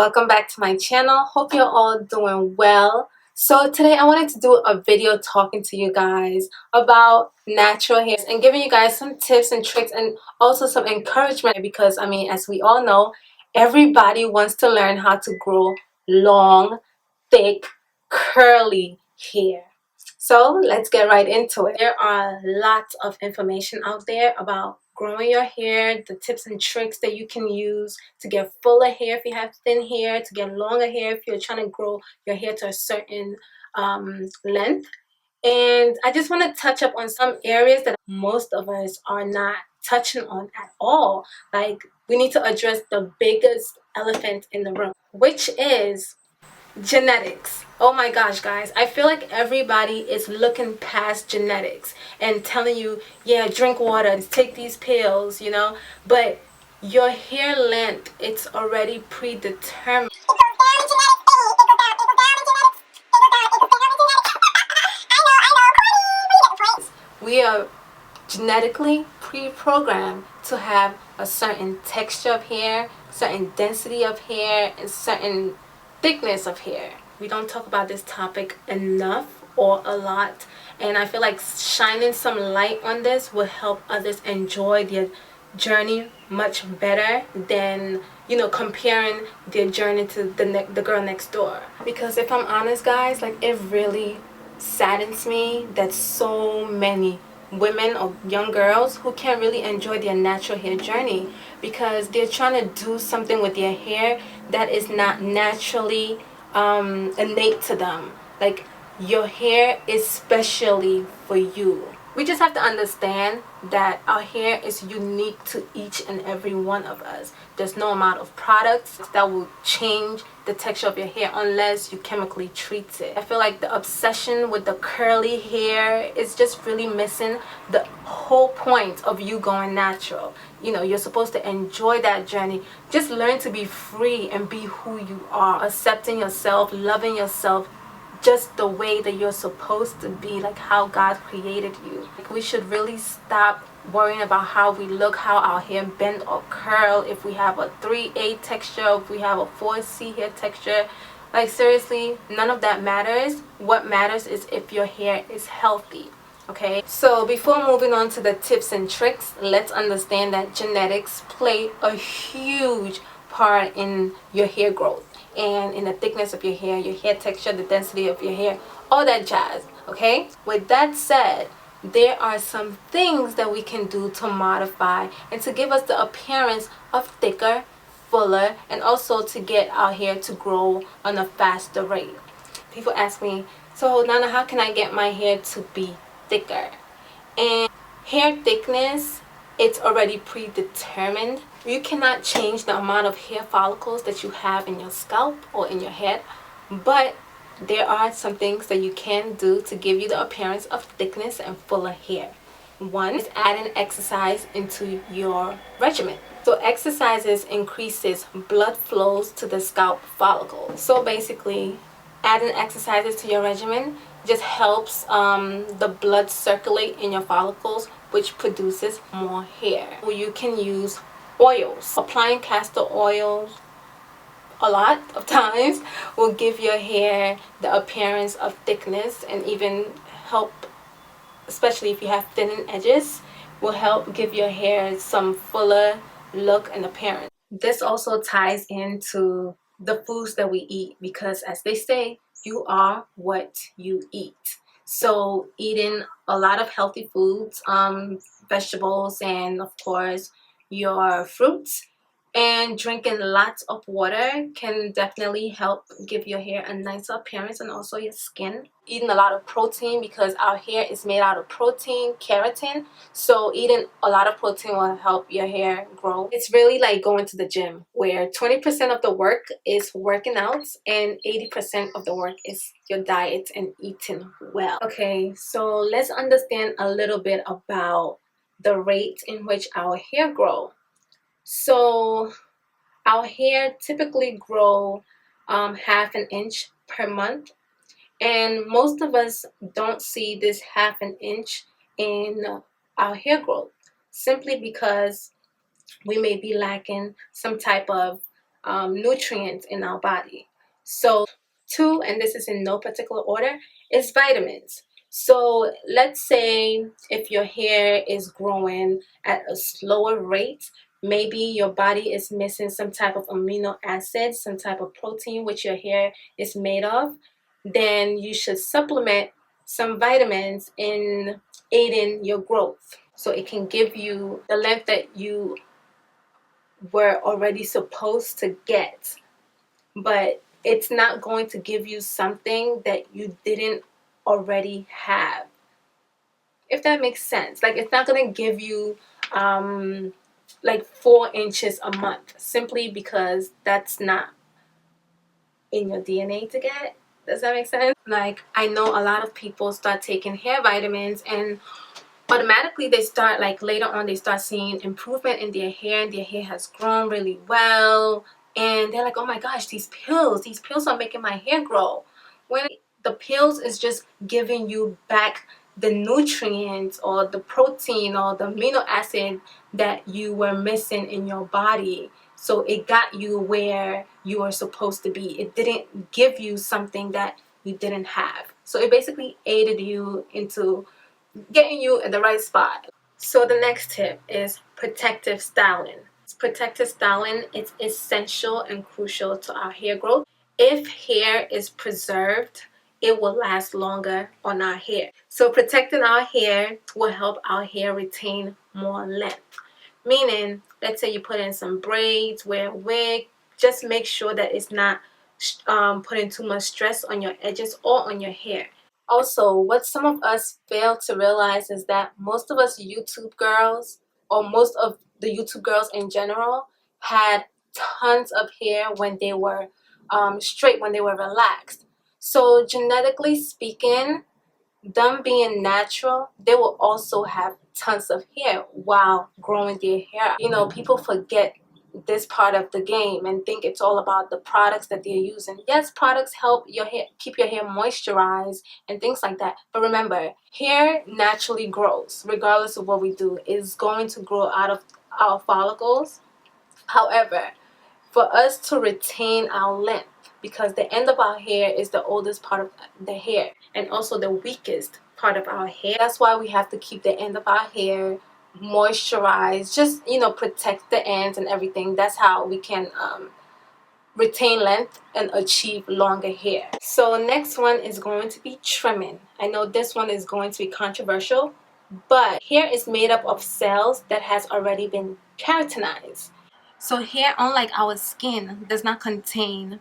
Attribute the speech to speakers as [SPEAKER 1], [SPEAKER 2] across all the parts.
[SPEAKER 1] welcome back to my channel. Hope you're all doing well. So today I wanted to do a video talking to you guys about natural hair and giving you guys some tips and tricks and also some encouragement, because I mean, as we all know, everybody wants to learn how to grow long, thick, curly hair. So let's get right into it. There are lots of information out there about growing your hair, the tips and tricks that you can use to get fuller hair if you have thin hair, to get longer hair if you're trying to grow your hair to a certain length. And I just want to touch up on some areas that most of us are not touching on at all. Like, we need to address the biggest elephant in the room, which is genetics. Oh my gosh, guys, I feel like everybody is looking past genetics and telling you, yeah, drink water, take these pills, but your hair length, it's already predetermined. We are genetically pre-programmed to have a certain texture of hair, certain density of hair, and certain thickness of hair. We don't talk about this topic enough or a lot, and I feel like shining some light on this will help others enjoy their journey much better than comparing their journey to the girl next door. Because if I'm honest, guys, like, it really saddens me that so many women or young girls who can't really enjoy their natural hair journey because they're trying to do something with their hair that is not naturally innate to them. Like, your hair is specially for you. We just have to understand that our hair is unique to each and every one of us. There's no amount of products that will change the texture of your hair unless you chemically treat it. I feel like the obsession with the curly hair is just really missing the whole point of you going natural. You're supposed to enjoy that journey. Just learn to be free and be who you are, accepting yourself, loving yourself just the way that you're supposed to be, like how God created you. Like, we should really stop worrying about how we look, how our hair bend or curl, if we have a 3A texture, if we have a 4C hair texture. Like, seriously, none of that matters. What matters is if your hair is healthy. Okay, so before moving on to the tips and tricks, let's understand that genetics play a huge part in your hair growth and in the thickness of your hair texture, the density of your hair, all that jazz. Okay, with that said, there are some things that we can do to modify and to give us the appearance of thicker, fuller, and also to get our hair to grow on a faster rate. People ask me, so Nana, how can I get my hair to be thicker? And hair thickness, it's already predetermined. You cannot change the amount of hair follicles that you have in your scalp or in your head, but there are some things that you can do to give you the appearance of thickness and fuller hair. One is adding exercise into your regimen. So exercises increases blood flows to the scalp follicles. So basically, adding exercises to your regimen just helps the blood circulate in your follicles, which produces more hair. You can use oils. Applying castor oils a lot of times will give your hair the appearance of thickness, and even help, especially if you have thinning edges, will help give your hair some fuller look and appearance. This also ties into the foods that we eat, because as they say, you are what you eat. So eating a lot of healthy foods, vegetables, and of course your fruits, and drinking lots of water can definitely help give your hair a nicer appearance, and also your skin. Eating a lot of protein, because our hair is made out of protein, keratin. So eating a lot of protein will help your hair grow. It's really like going to the gym, where 20% of the work is working out and 80% of the work is your diet and eating well. Okay, so let's understand a little bit about the rate in which our hair grow. So our hair typically grow half an inch per month, and most of us don't see this half an inch in our hair growth, simply because we may be lacking some type of nutrients in our body. So, two, and this is in no particular order, is vitamins. So, let's say if your hair is growing at a slower rate, maybe your body is missing some type of amino acid, some type of protein which your hair is made of, then you should supplement some vitamins in aiding your growth. So it can give you the length that you were already supposed to get, but it's not going to give you something that you didn't already have. If that makes sense. Like, it's not going to give you like 4 inches a month, simply because that's not in your DNA to get. Does that make sense? Like, I know a lot of people start taking hair vitamins and automatically they start, like, later on they start seeing improvement in their hair, and their hair has grown really well, and they're like, oh my gosh, these pills are making my hair grow, when the pills is just giving you back the nutrients or the protein or the amino acid that you were missing in your body. So it got you where you are supposed to be. It didn't give you something that you didn't have. So it basically aided you into getting you in the right spot. So the next tip is protective styling. Protective styling is essential and crucial to our hair growth. If hair is preserved, it will last longer on our hair. So protecting our hair will help our hair retain more length. Meaning, let's say you put in some braids, wear a wig, just make sure that it's not putting too much stress on your edges or on your hair. Also, what some of us fail to realize is that most of us YouTube girls, or most of the YouTube girls in general, had tons of hair when they were straight, when they were relaxed. So, genetically speaking, them being natural, they will also have tons of hair while growing their hair. You know, people forget this part of the game and think it's all about the products that they're using. Yes, products help your hair, keep your hair moisturized and things like that. But remember, hair naturally grows regardless of what we do. It's going to grow out of our follicles. However, for us to retain our length, because the end of our hair is the oldest part of the hair and also the weakest part of our hair. That's why we have to keep the end of our hair moisturized, just, you know, protect the ends and everything. That's how we can retain length and achieve longer hair. So next one is going to be trimming. I know this one is going to be controversial, but hair is made up of cells that has already been keratinized. So hair, unlike our skin, does not contain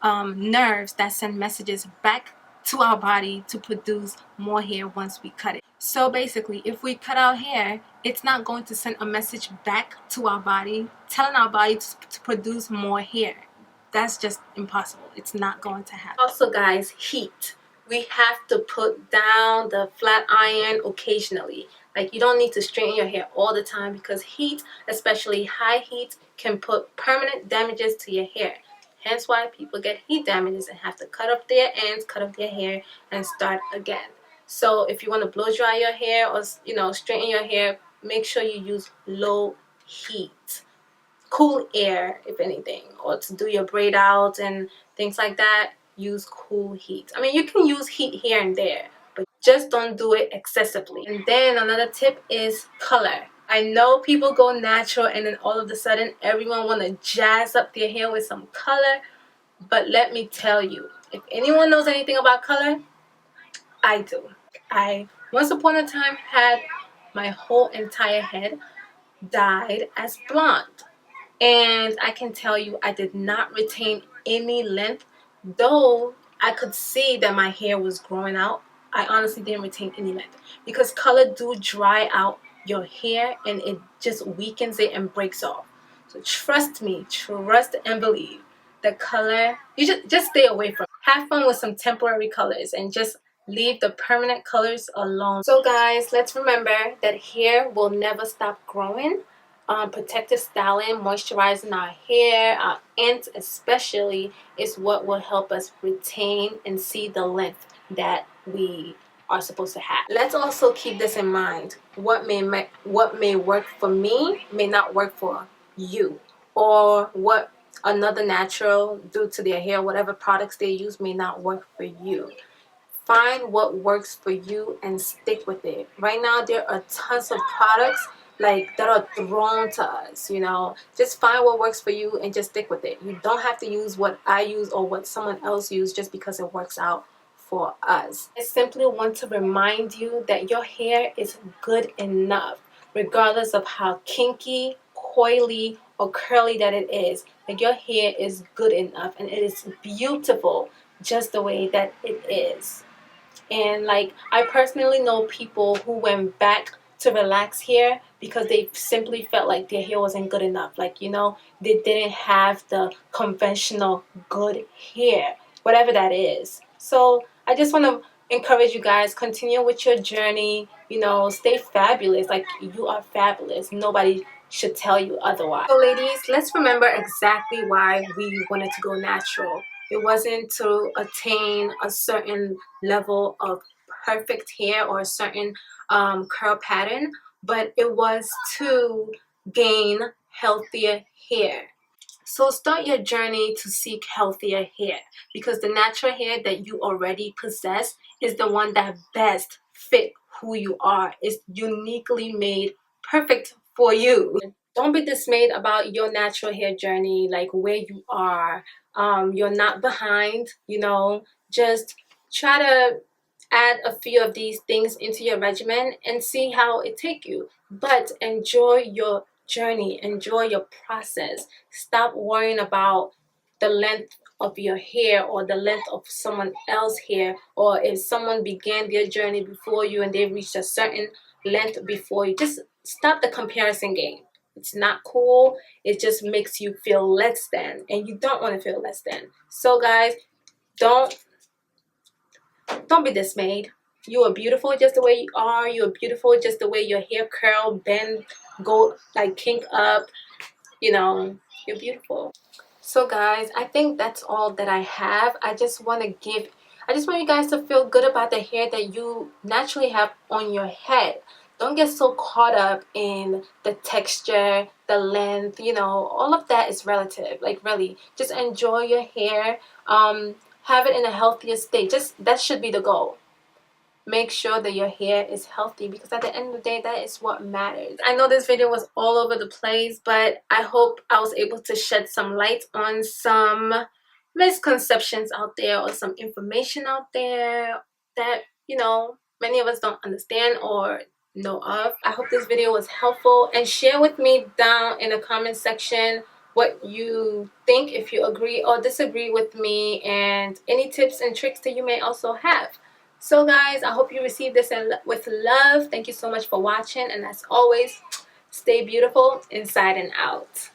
[SPEAKER 1] nerves that send messages back to our body to produce more hair once we cut it. So basically, if we cut our hair, it's not going to send a message back to our body telling our body to produce more hair. That's just impossible. It's not going to happen. Also, guys, heat. We have to put down the flat iron occasionally. Like, you don't need to straighten your hair all the time, because heat, especially high heat, can put permanent damages to your hair. Hence why people get heat damages and have to cut off their ends, cut off their hair, and start again. So if you want to blow dry your hair or, you know, straighten your hair, make sure you use low heat. Cool air, if anything, or to do your braid out and things like that, use cool heat. I mean, you can use heat here and there, but just don't do it excessively. And then another tip is color. I know people go natural and then all of a sudden everyone want to jazz up their hair with some color, but let me tell you, if anyone knows anything about color, I do. I once upon a time had my whole entire head dyed as blonde. And I can tell you, I did not retain any length, though I could see that my hair was growing out. I honestly didn't retain any length, because color do dry out your hair and it just weakens it and breaks off. So trust me, trust and believe, the color, you just stay away from it. Have fun with some temporary colors and just leave the permanent colors alone. So guys, let's remember that hair will never stop growing. Protective styling, moisturizing our hair, our ends especially, is what will help us retain and see the length that we are supposed to have. Let's also keep this in mind. What may work for me may not work for you, or what another natural due to their hair. Whatever products they use may not work for you. Find what works for you and stick with it. Right now there are tons of products like that are thrown to us, you know. Just find what works for you and just stick with it. You don't have to use what I use or what someone else used just because it works out for us. I simply want to remind you that your hair is good enough, regardless of how kinky, coily, or curly that it is. Like, your hair is good enough and it is beautiful just the way that it is. And like, I personally know people who went back to relax hair because they simply felt like their hair wasn't good enough. Like, you know, they didn't have the conventional good hair, whatever that is. So I just want to encourage you guys, continue with your journey, you know, stay fabulous. Like, you are fabulous. Nobody should tell you otherwise. So ladies, let's remember exactly why we wanted to go natural. It wasn't to attain a certain level of perfect hair or a certain curl pattern, but it was to gain healthier hair. So start your journey to seek healthier hair, because the natural hair that you already possess is the one that best fit who you are. It's uniquely made, perfect for you. Don't be dismayed about your natural hair journey, like where you are. You're not behind, you know. Just try to add a few of these things into your regimen and see how it take you. But enjoy your journey, enjoy your process. Stop worrying about the length of your hair or the length of someone else's hair, or if someone began their journey before you and they reached a certain length before you. Just stop the comparison game. It's not cool. It just makes you feel less than, and you don't want to feel less than. So guys, don't be dismayed. You are beautiful just the way you are. You are beautiful just the way your hair curl, bend, go, like kink up. You know, you're beautiful. So guys, I think that's all that I have. I just want you guys to feel good about the hair that you naturally have on your head. Don't get so caught up in the texture, the length, you know, all of that is relative. Like, really, just enjoy your hair. Have it in a healthier state. Just, that should be the goal. Make sure that your hair is healthy, because at the end of the day, that is what matters. I know this video was all over the place, but I hope I was able to shed some light on some misconceptions out there, or some information out there that, you know, many of us don't understand or know of. I hope this video was helpful, and share with me down in the comment section what you think, if you agree or disagree with me, and any tips and tricks that you may also have. So guys, I hope you received this with love. Thank you so much for watching, and as always, stay beautiful inside and out.